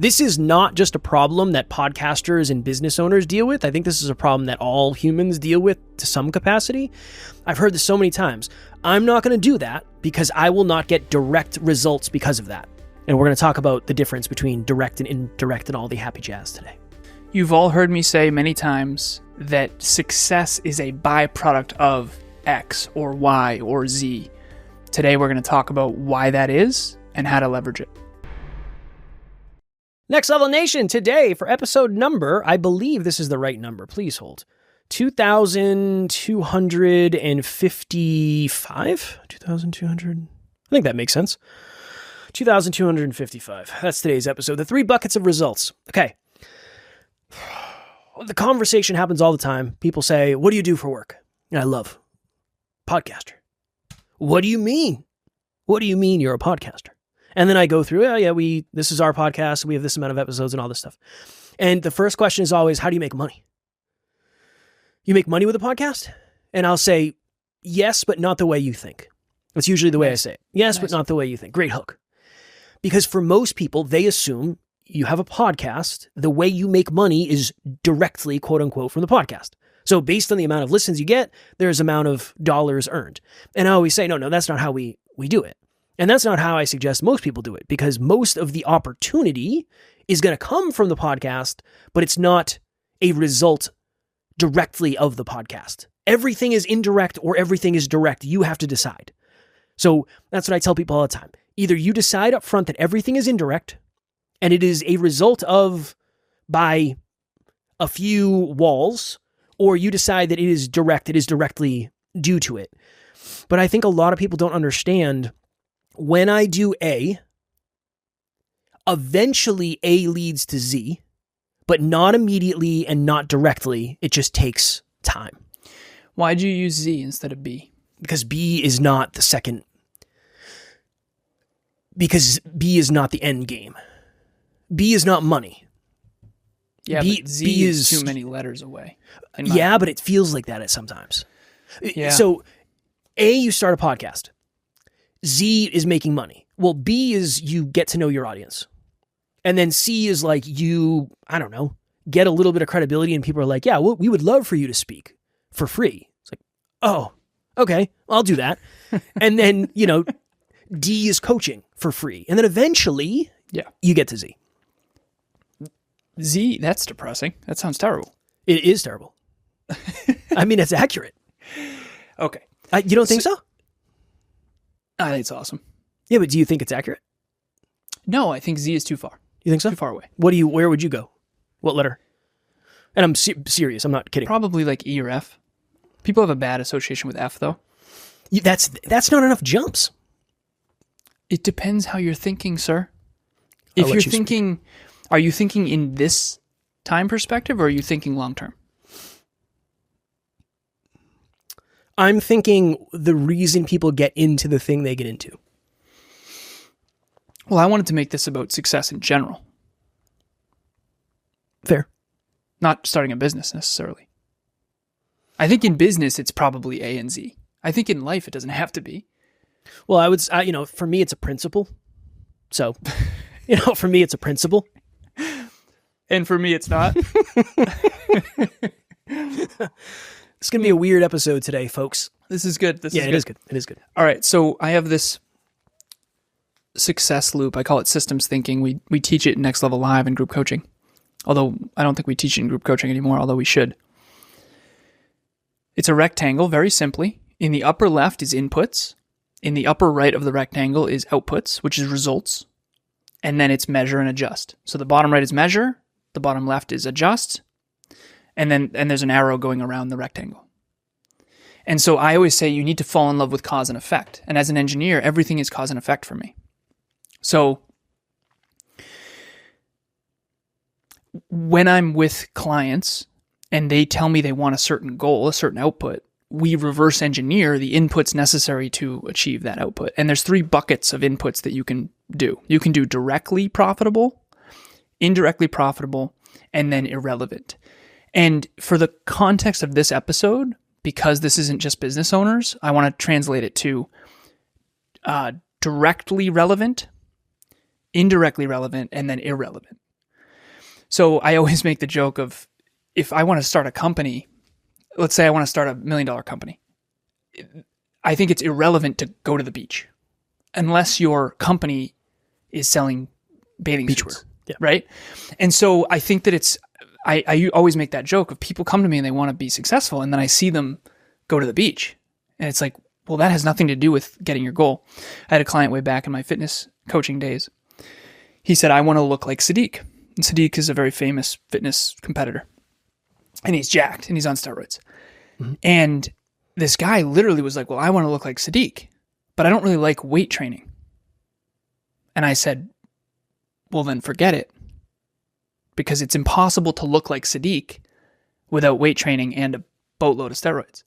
This is not just a problem that podcasters and business owners deal with. I think this is a problem that all humans deal with to some capacity. I've heard this so many times. I'm not going to do that because I will not get direct results because of that. And we're going to talk about the difference between direct and indirect and all the happy jazz today. You've all heard me say many times that success is a byproduct of X or Y or Z. Today we're going to talk about why that is and how to leverage it. Next Level Nation, today for episode number, I believe this is the right number, please hold, 2,255? 2,200? I think that makes sense. 2,255. That's today's episode. The 3 buckets of results. Okay. The conversation happens all the time. People say, what do you do for work? And I love podcaster. What do you mean? What do you mean you're a podcaster? And then I go through, this is our podcast. We have this amount of episodes and all this stuff. And the first question is always, how do you make money? You make money with a podcast? And I'll say, yes, but not the way you think. That's usually the way I say it. Yes, but not the way you think. Great hook. Because for most people, they assume you have a podcast. The way you make money is directly, quote unquote, from the podcast. So based on the amount of listens you get, there's amount of dollars earned. And I always say, no, that's not how we do it. And that's not how I suggest most people do it, because most of the opportunity is going to come from the podcast, but it's not a result directly of the podcast. Everything is indirect or everything is direct. You have to decide. So that's what I tell people all the time. Either you decide up front that everything is indirect and it is a result of by a few walls, or you decide that it is direct, it is directly due to it. But I think a lot of people don't understand, when I do A, eventually A leads to Z, but not immediately and not directly. It just takes time. Why'd you use Z instead of B? Because B is not the second. Because B is not the end game. B is not money. Yeah, but Z is too many letters away. Yeah, but it feels like that at sometimes. Yeah. So A, you start a podcast. Z is making money. Well, B is you get to know your audience. And then C is like you, I don't know, get a little bit of credibility and people are like, yeah, well, we would love for you to speak for free. It's like, oh, okay, I'll do that. And then, D is coaching for free. And then eventually you get to Z. Z, that's depressing. That sounds terrible. It is terrible. I mean, it's accurate. Okay. You don't think so? I think it's awesome. Yeah, but do you think it's accurate? No, I think Z is too far. You think so? Too far away. Where would you go? What letter? And I'm serious. I'm not kidding. Probably like E or F. People have a bad association with F, though. That's not enough jumps. It depends how you're thinking, sir. If you're thinking, are you thinking in this time perspective, or are you thinking long term? I'm thinking the reason people get into the thing they get into. Well, I wanted to make this about success in general. Fair. Not starting a business necessarily. I think in business, it's probably A and Z. I think in life, it doesn't have to be. Well, for me, it's a principle. So, for me, it's a principle. And for me, it's not. It's going to be a weird episode today, folks. This is good. It is good. It is good. All right. So I have this success loop. I call it systems thinking. We teach it in Next Level Live and group coaching. Although I don't think we teach it in group coaching anymore, although we should. It's a rectangle, very simply. In the upper left is inputs. In the upper right of the rectangle is outputs, which is results. And then it's measure and adjust. So the bottom right is measure. The bottom left is adjust. And there's an arrow going around the rectangle. And so I always say you need to fall in love with cause and effect. And as an engineer, everything is cause and effect for me. So when I'm with clients and they tell me they want a certain goal, a certain output, we reverse engineer the inputs necessary to achieve that output. And there's 3 buckets of inputs that you can do. You can do directly profitable, indirectly profitable, and then irrelevant. And for the context of this episode, because this isn't just business owners, I want to translate it to directly relevant, indirectly relevant, and then irrelevant. So I always make the joke of, if I want to start a company, let's say I want to start $1 million company, I think it's irrelevant to go to the beach unless your company is selling bathing suits, right? And so I think that I always make that joke of, people come to me and they want to be successful, and then I see them go to the beach, and it's like, well, that has nothing to do with getting your goal. I had a client way back in my fitness coaching days. He said, I want to look like Sadiq. And Sadiq is a very famous fitness competitor. And he's jacked and he's on steroids. Mm-hmm. And this guy literally was like, well, I want to look like Sadiq, but I don't really like weight training. And I said, well, then forget it. Because it's impossible to look like Sadiq without weight training and a boatload of steroids.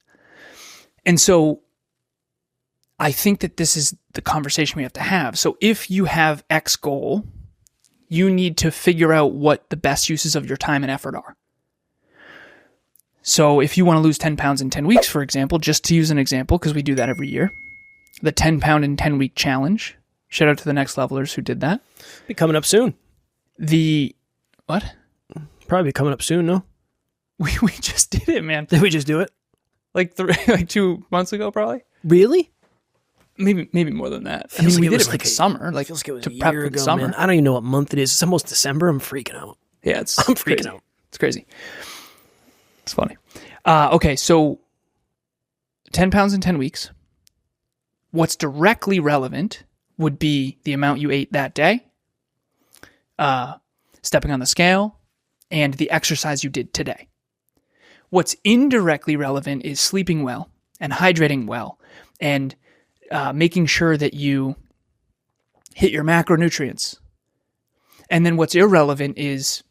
And so I think that this is the conversation we have to have. So if you have X goal, you need to figure out what the best uses of your time and effort are. So if you want to lose 10 pounds in 10 weeks, for example, just to use an example, because we do that every year, the 10 pound in 10 week challenge, shout out to the Next Levelers who did that. Be coming up soon. What? Probably coming up soon, no? We just did it, man. Did we just do it? Like 2 months ago, probably? Really? Maybe more than that. Feels like we it did was it for like the summer, like feels like it was to a prep year for the ago, summer. man. I don't even know what month it is. It's almost December. I'm freaking out. Yeah, I'm freaking out. It's crazy. It's funny. Okay, so 10 pounds in 10 weeks. What's directly relevant would be the amount you ate that day, stepping on the scale, and the exercise you did today. What's indirectly relevant is sleeping well and hydrating well and making sure that you hit your macronutrients. And then what's irrelevant is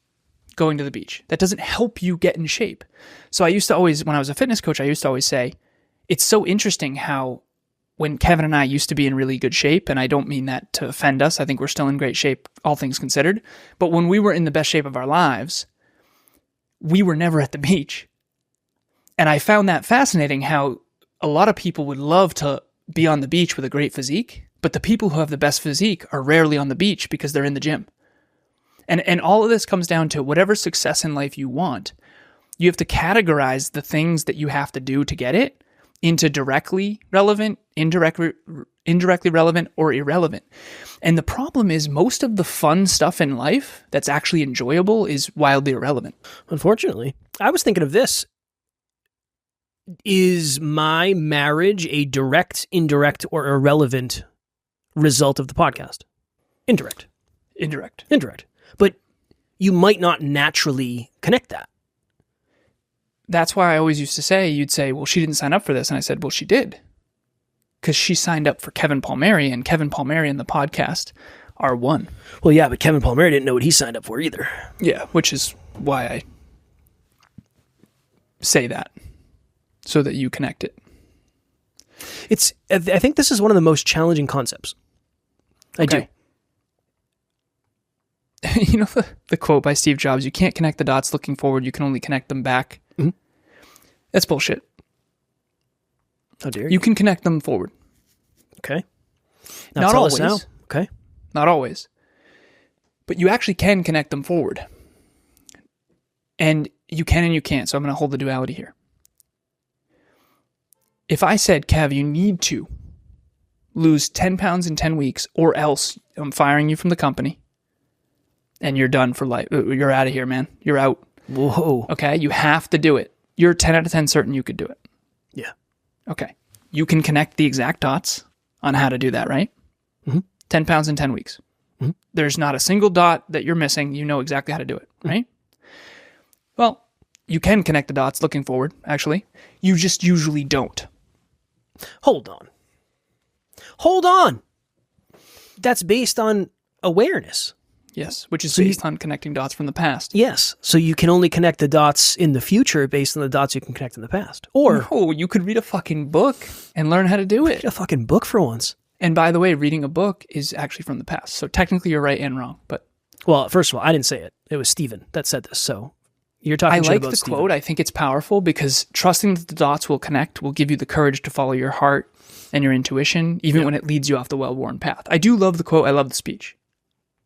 going to the beach. That doesn't help you get in shape. So I used to always, when I was a fitness coach, I used to always say, it's so interesting how when Kevin and I used to be in really good shape, and I don't mean that to offend us, I think we're still in great shape, all things considered, but when we were in the best shape of our lives, we were never at the beach. And I found that fascinating how a lot of people would love to be on the beach with a great physique, but the people who have the best physique are rarely on the beach because they're in the gym. And all of this comes down to whatever success in life you want, you have to categorize the things that you have to do to get it into directly relevant, indirectly relevant, or irrelevant. And the problem is most of the fun stuff in life that's actually enjoyable is wildly irrelevant. Unfortunately. I was thinking of this. Is my marriage a direct, indirect, or irrelevant result of the podcast? Indirect. But you might not naturally connect that. That's why I always used to say, you'd say, well, she didn't sign up for this. And I said, well, she did. Because she signed up for Kevin Palmieri, and Kevin Palmieri and the podcast are one. Well, yeah, but Kevin Palmieri didn't know what he signed up for either. Yeah, which is why I say that, so that you connect it. I think this is one of the most challenging concepts. I do. You know the quote by Steve Jobs, you can't connect the dots looking forward, you can only connect them back. Mm-hmm. That's bullshit. How dare you? You can connect them forward. Okay. Not always. Now. Okay. Not always. But you actually can connect them forward. And you can and you can't, so I'm going to hold the duality here. If I said, Kev, you need to lose 10 pounds in 10 weeks or else I'm firing you from the company, and you're done for life. You're out of here, man. You're out. Whoa. Okay? You have to do it. You're 10 out of 10 certain you could do it. Yeah. Okay. You can connect the exact dots on how to do that, right? Mm-hmm. 10 pounds in 10 weeks. Mm-hmm. There's not a single dot that you're missing. You know exactly how to do it, right? Well, you can connect the dots looking forward, actually. You just usually don't. Hold on. That's based on awareness. Yes, which is based on connecting dots from the past. Yes, so you can only connect the dots in the future based on the dots you can connect in the past. Or no, you could read a fucking book and learn how to do it. Read a fucking book for once. And by the way, reading a book is actually from the past. So technically you're right and wrong. But well, first of all, I didn't say it. It was Steven that said this. So you're talking shit about Steven. I like the quote. I think it's powerful because trusting that the dots will connect will give you the courage to follow your heart and your intuition, even when it leads you off the well-worn path. I do love the quote. I love the speech.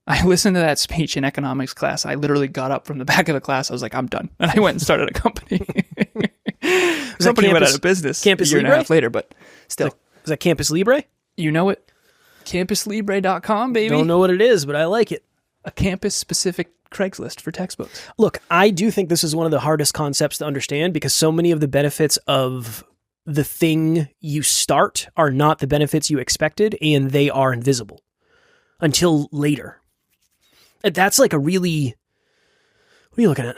I listened to that speech in economics class. I literally got up from the back of the class. I was like, I'm done. And I went and started a company. The company went out of business Campus a year and a half later, but still. Is that Campus Libre? You know it. CampusLibre.com, baby. Don't know what it is, but I like it. A campus-specific Craigslist for textbooks. Look, I do think this is one of the hardest concepts to understand because so many of the benefits of the thing you start are not the benefits you expected, and they are invisible until later. And that's like a really... What are you looking at?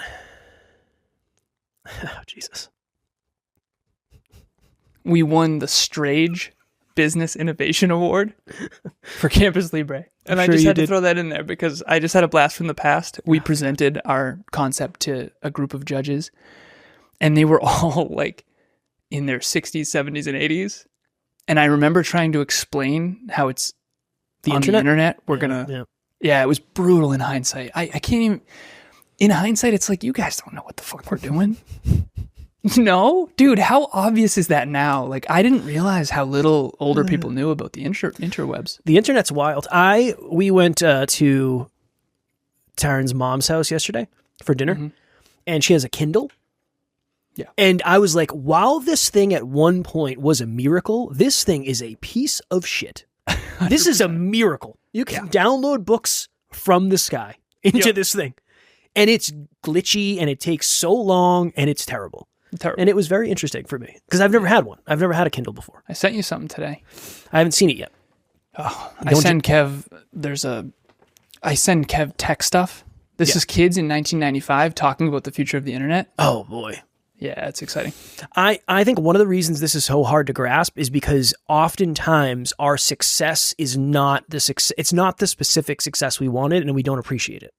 Oh, Jesus. We won the Strage Business Innovation Award for Campus Libre. And I just had to throw that in there because I just had a blast from the past. We presented our concept to a group of judges, and they were all like in their 60s, 70s, and 80s. And I remember trying to explain how it's the internet. We're going to... Yeah, it was brutal in hindsight. I can't even... In hindsight, it's like, you guys don't know what the fuck we're doing. No? Dude, how obvious is that now? Like, I didn't realize how little older people knew about the interwebs. The internet's wild. We went to Taryn's mom's house yesterday for dinner, and she has a Kindle. Yeah. And I was like, while this thing at one point was a miracle, this thing is a piece of shit. This is a miracle. You can download books from the sky into this thing. And it's glitchy, and it takes so long, and it's terrible. And it was very interesting for me, because I've never had one. I've never had a Kindle before. I sent you something today. I haven't seen it yet. Oh, I send Kev tech stuff. This is kids in 1995 talking about the future of the internet. Oh, boy. Yeah, it's exciting. I think one of the reasons this is so hard to grasp is because oftentimes our success is not the success. It's not the specific success we wanted, and we don't appreciate it.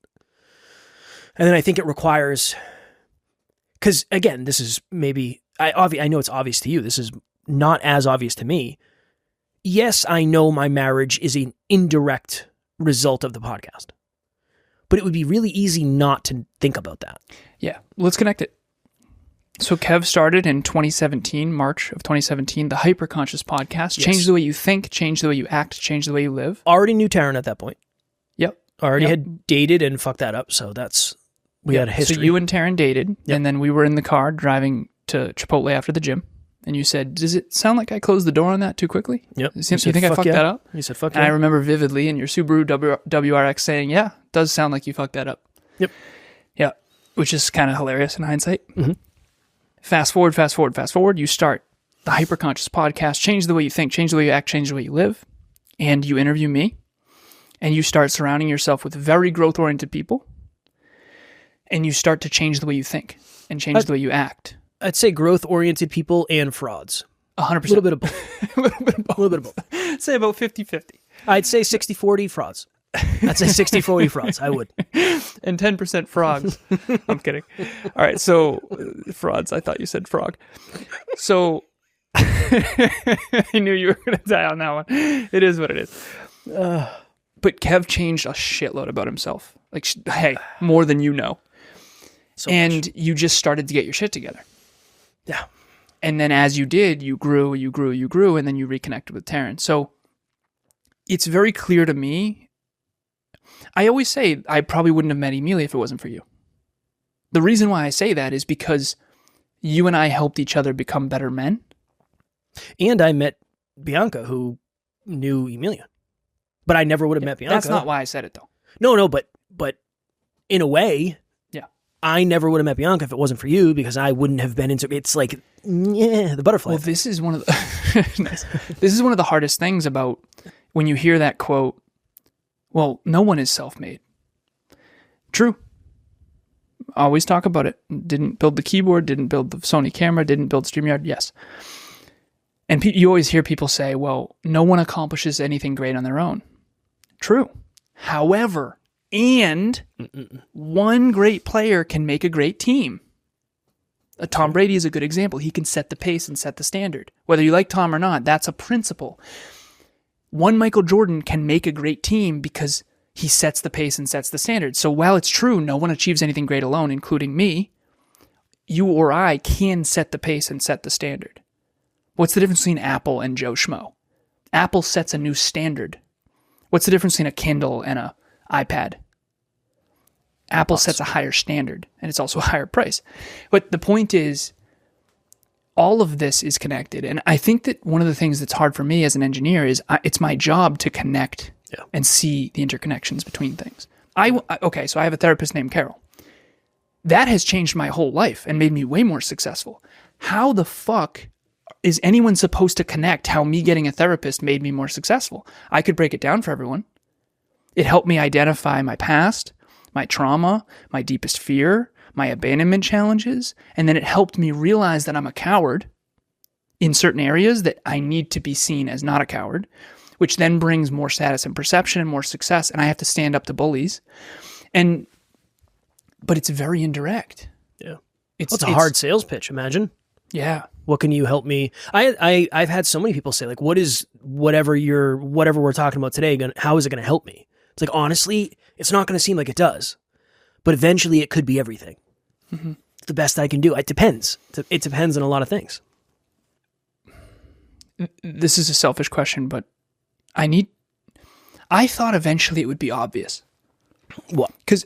And then I think it requires, because again, this is maybe, I know it's obvious to you. This is not as obvious to me. Yes, I know my marriage is an indirect result of the podcast, but it would be really easy not to think about that. Yeah, let's connect it. So Kev started in 2017, March of 2017, the Hyperconscious podcast. Yes. Change the way you think, change the way you act, change the way you live. Already knew Taryn at that point. Yep. Already had dated and fucked that up, so we had a history. So you and Taryn dated, and then we were in the car driving to Chipotle after the gym, and you said, does it sound like I closed the door on that too quickly? Yep. You think I fucked that up? You said, fuck and I remember vividly in your Subaru WRX saying, yeah, it does sound like you fucked that up. Yep. Yeah, which is kind of hilarious in hindsight. Mm-hmm. Fast forward, you start the Hyperconscious podcast, change the way you think, change the way you act, change the way you live, and you interview me, and you start surrounding yourself with very growth-oriented people, and you start to change the way you think and change the way you act. I'd say growth-oriented people and frauds. 100%. A little bit of both. A little bit of both. Say about 50-50. I'd say 60-40 frauds. I'd say 60-40 frauds. I would. And 10% frogs. I'm kidding. All right, so frauds. I thought you said frog. So I knew you were going to die on that one. It is what it is. But Kev changed a shitload about himself. Like, hey, more than you know. So and much. You just started to get your shit together. Yeah. And then as you did, you grew, and then you reconnected with Taryn. So it's very clear to me. I always say I probably wouldn't have met Emilia if it wasn't for you. The reason why I say that is because you and I helped each other become better men. And I met Bianca, who knew Emilia. But I never would have met Bianca. That's not why I said it, though. No, but in a way, yeah, I never would have met Bianca if it wasn't for you, because I wouldn't have been into. It's like, the butterfly. Well, this is one of the nice. This is one of the hardest things about when you hear that quote. Well, no one is self-made. True. Always talk about it. Didn't build the keyboard, didn't build the Sony camera, didn't build StreamYard. Yes. And you always hear people say, well, no one accomplishes anything great on their own. True. However, one great player can make a great team. Tom Brady is a good example. He can set the pace and set the standard. Whether you like Tom or not, that's a principle. One Michael Jordan can make a great team because he sets the pace and sets the standard. So while it's true, no one achieves anything great alone, including me, you or I can set the pace and set the standard. What's the difference between Apple and Joe Schmo? Apple sets a new standard. What's the difference between a Kindle and a iPad. Apple sets a higher standard, and it's also a higher price. But the point is, all of this is connected. And I think that one of the things that's hard for me as an engineer is it's my job to connect and see the interconnections between things. Okay, so I have a therapist named Carol. That has changed my whole life and made me way more successful. How the fuck is anyone supposed to connect how me getting a therapist made me more successful? I could break it down for everyone. It helped me identify my past, my trauma, my deepest fear, my abandonment challenges, and then it helped me realize that I'm a coward in certain areas that I need to be seen as not a coward, which then brings more status and perception and more success, and I have to stand up to bullies. But it's very indirect. Yeah. It's a hard sales pitch, imagine. Yeah. What can you help me? I've had so many people say, like, whatever we're talking about today, how is it going to help me? It's like, honestly, it's not going to seem like it does, but eventually it could be everything. Mm-hmm. It's the best I can do. It depends. It depends on a lot of things. This is a selfish question, but I thought eventually it would be obvious. What? Because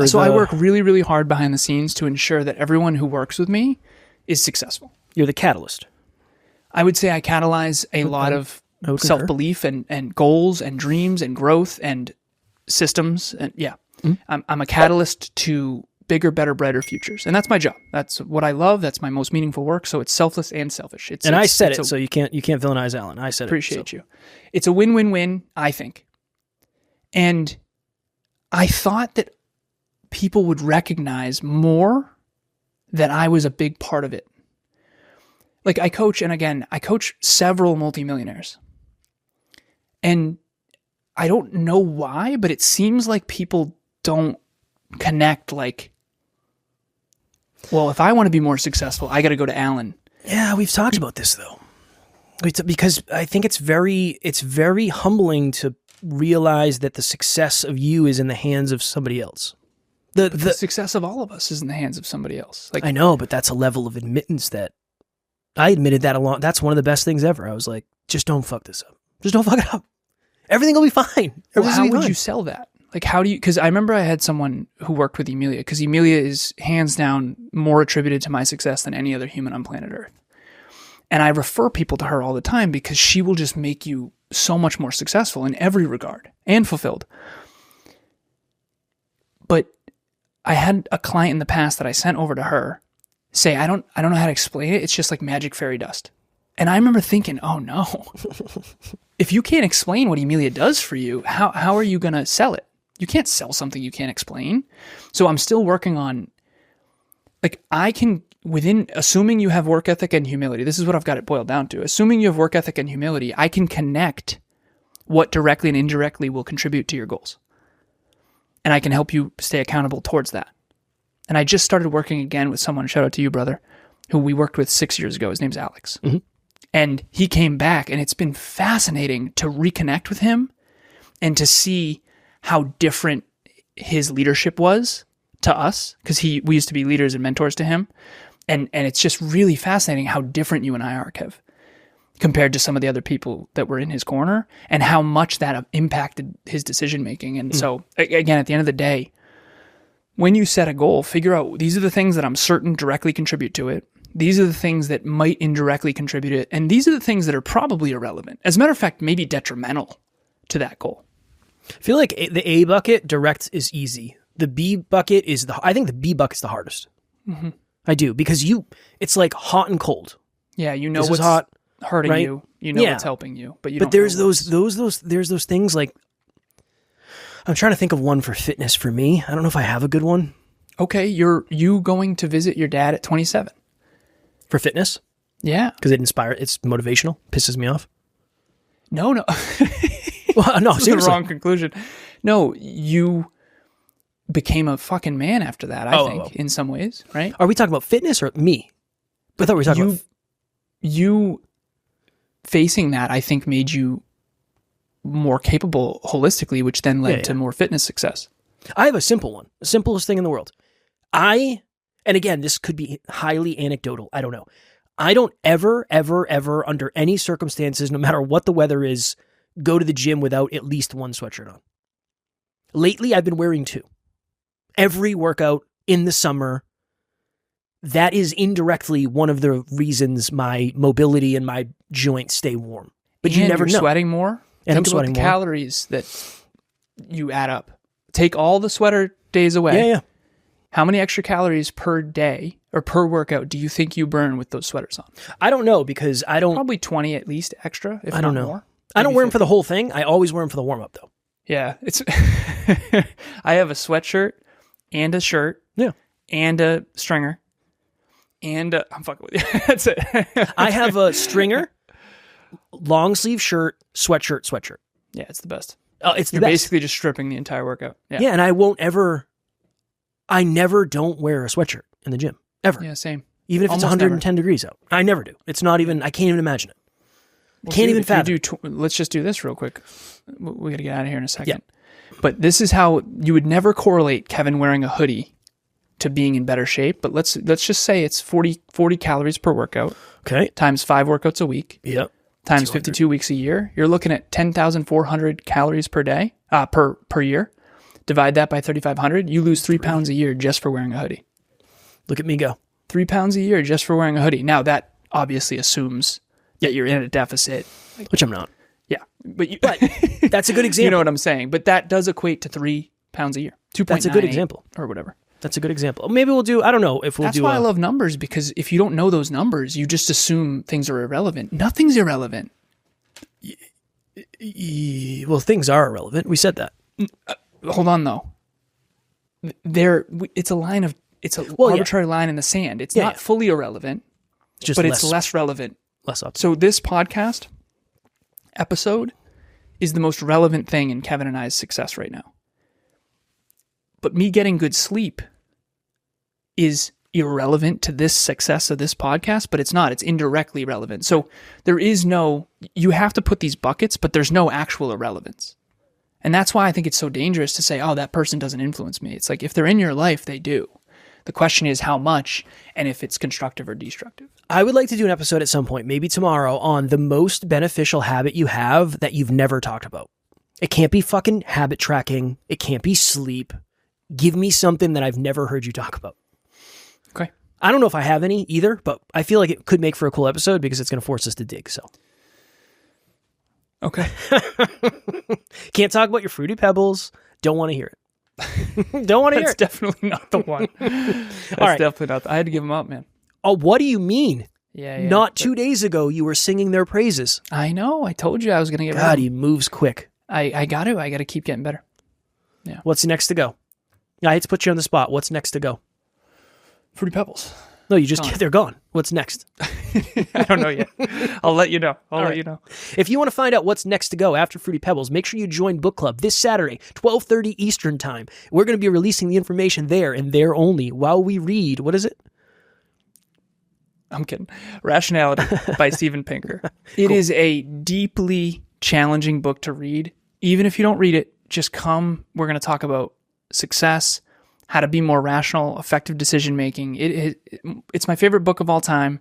So I work really, really hard behind the scenes to ensure that everyone who works with me is successful. You're the catalyst. I would say I catalyze a lot of self-belief and goals and dreams and growth and systems. And I'm a catalyst to bigger, better, brighter futures. And that's my job. That's what I love. That's my most meaningful work. So it's selfless and selfish. I said it, so you can't villainize Alan. I said appreciate you. It's a win-win-win, I think. And I thought that people would recognize more that I was a big part of it. Like I coach several multimillionaires. And I don't know why, but it seems like people don't connect like, well, if I want to be more successful, I got to go to Alan. Yeah, we've talked about this though. Because I think it's very humbling to realize that the success of you is in the hands of somebody else. The success of all of us is in the hands of somebody else. Like, I know, but that's a level of admittance that I admitted that that's one of the best things ever. I was like, just don't fuck this up. Just don't fuck it up. Everything will be fine. Well, how would you sell that? Like, how do you, because I remember I had someone who worked with Emilia, because Emilia is hands down more attributed to my success than any other human on planet Earth. And I refer people to her all the time because she will just make you so much more successful in every regard and fulfilled. But I had a client in the past that I sent over to her say, I don't know how to explain it. It's just like magic fairy dust. And I remember thinking, oh no, if you can't explain what Emilia does for you, how are you going to sell it? You can't sell something you can't explain. So I'm still working on, like, I can, assuming you have work ethic and humility, this is what I've got it boiled down to. Assuming you have work ethic and humility, I can connect what directly and indirectly will contribute to your goals. And I can help you stay accountable towards that. And I just started working again with someone, shout out to you, brother, who we worked with 6 years ago. His name's Alex. Mm-hmm. And he came back, and it's been fascinating to reconnect with him and to see how different his leadership was to us, because we used to be leaders and mentors to him. And it's just really fascinating how different you and I are, Kev, compared to some of the other people that were in his corner, and how much that impacted his decision-making. And so, again, at the end of the day, when you set a goal, figure out these are the things that I'm certain directly contribute to it. These are the things that might indirectly contribute it. And these are the things that are probably irrelevant. As a matter of fact, maybe detrimental to that goal. I feel like the A bucket, direct, is easy. The B bucket I think the B bucket is the hardest. Mm-hmm. I do, because it's like hot and cold. Yeah, you know what's hot, hurting right? You know what's helping you, but there's those things like, I'm trying to think of one for fitness for me. I don't know if I have a good one. Okay, you going to visit your dad at 27. For fitness? Yeah. Because it's motivational, pisses me off. No. Well, no, seriously. The wrong conclusion. No, you became a fucking man after that, I think, in some ways, right? Are we talking about fitness or me? I thought we were talking about... You facing that, I think, made you more capable holistically, which then led to more fitness success. I have a simple one. The simplest thing in the world. And again, this could be highly anecdotal. I don't know. I don't ever, ever, ever, under any circumstances, no matter what the weather is, go to the gym without at least one sweatshirt on. Lately, I've been wearing two. Every workout in the summer, that is indirectly one of the reasons my mobility and my joints stay warm. But you never know. Sweating more. And Think I'm sweating about the more. calories that you add up. Take all the sweater days away. Yeah. How many extra calories per day or per workout do you think you burn with those sweaters on? I don't know because I don't. Probably 20 at least extra, if I don't not know. more. I don't Maybe wear them 50. for the whole thing. I always wear them for the warm up though. Yeah, it's. I have a sweatshirt and a shirt. Yeah. And a stringer. And I'm fucking with you. That's it. I have a stringer, long sleeve shirt, sweatshirt. Yeah, it's the best. It's the You're best. basically just stripping the entire workout. Yeah, and I never don't wear a sweatshirt in the gym ever. Yeah, same. Even if it's Almost 110 degrees out. I never do. It's not even. I can't even imagine it. Can't even fathom. Let's just do this real quick. We got to get out of here in a second. Yeah. But this is how you would never correlate Kevin wearing a hoodie to being in better shape. But let's just say it's 40 calories per workout. Okay. Times 5 workouts a week. Yep. Times 52 weeks a year. You're looking at 10,400 calories per day, per year. Divide that by 3,500. You lose 3 pounds a year just for wearing a hoodie. Look at me go. 3 pounds a year just for wearing a hoodie. Now that obviously assumes that you're in a deficit. Which I'm not. Yeah. But that's a good example. You know what I'm saying? But that does equate to 3 pounds a year. 2.98 That's a good example. Or whatever. That's a good example. Maybe we'll do, I don't know if we'll That's do. That's why I love numbers, because if you don't know those numbers, you just assume things are irrelevant. Nothing's irrelevant. Well, things are irrelevant. We said that. Hold on though. It's a line of, it's an arbitrary line in the sand. It's not fully irrelevant, but it's less relevant. Less up. So this podcast episode is the most relevant thing in Kevin and I's success right now. But me getting good sleep is irrelevant to this success of this podcast, but it's not. It's indirectly relevant. So there is no, you have to put these buckets, but there's no actual irrelevance. And that's why I think it's so dangerous to say, oh, that person doesn't influence me. It's like, if they're in your life, they do. The question is how much and if it's constructive or destructive. I would like to do an episode at some point, maybe tomorrow, on the most beneficial habit you have that you've never talked about. It can't be fucking habit tracking. It can't be sleep. Give me something that I've never heard you talk about. Okay. I don't know if I have any either, but I feel like it could make for a cool episode because it's going to force us to dig. So. Okay. Can't talk about your Fruity Pebbles. Don't want to hear it. Don't want to hear it. That's definitely not the one. That's definitely not. I had to give them up, man. Oh, what do you mean? Yeah. Not 2 days ago, you were singing their praises. I know. I told you I was going to get rid of God, them. he moves quick. I got to. I got to keep getting better. Yeah. What's next to go? I hate to put you on the spot. What's next to go? Fruity Pebbles. No, you just, they're gone. What's next? I don't know yet. I'll let you know. I'll let you know. If you want to find out what's next to go after Fruity Pebbles, make sure you join Book Club this Saturday, 12:30 Eastern Time. We're going to be releasing the information there and there only while we read, what is it? I'm kidding. Rationality by Steven Pinker. It is a deeply challenging book to read. Even if you don't read it, just come. We're going to talk about success, how to be more rational, effective decision making. It's my favorite book of all time.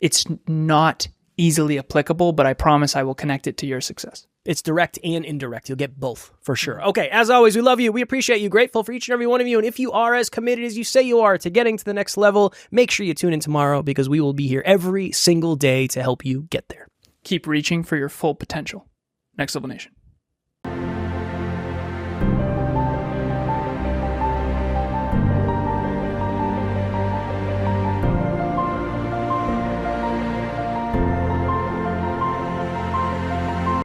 It's not easily applicable, but I promise I will connect it to your success. It's direct and indirect. You'll get both for sure. Okay, as always, we love you. We appreciate you. Grateful for each and every one of you. And if you are as committed as you say you are to getting to the next level, make sure you tune in tomorrow because we will be here every single day to help you get there. Keep reaching for your full potential. Next Level Nation.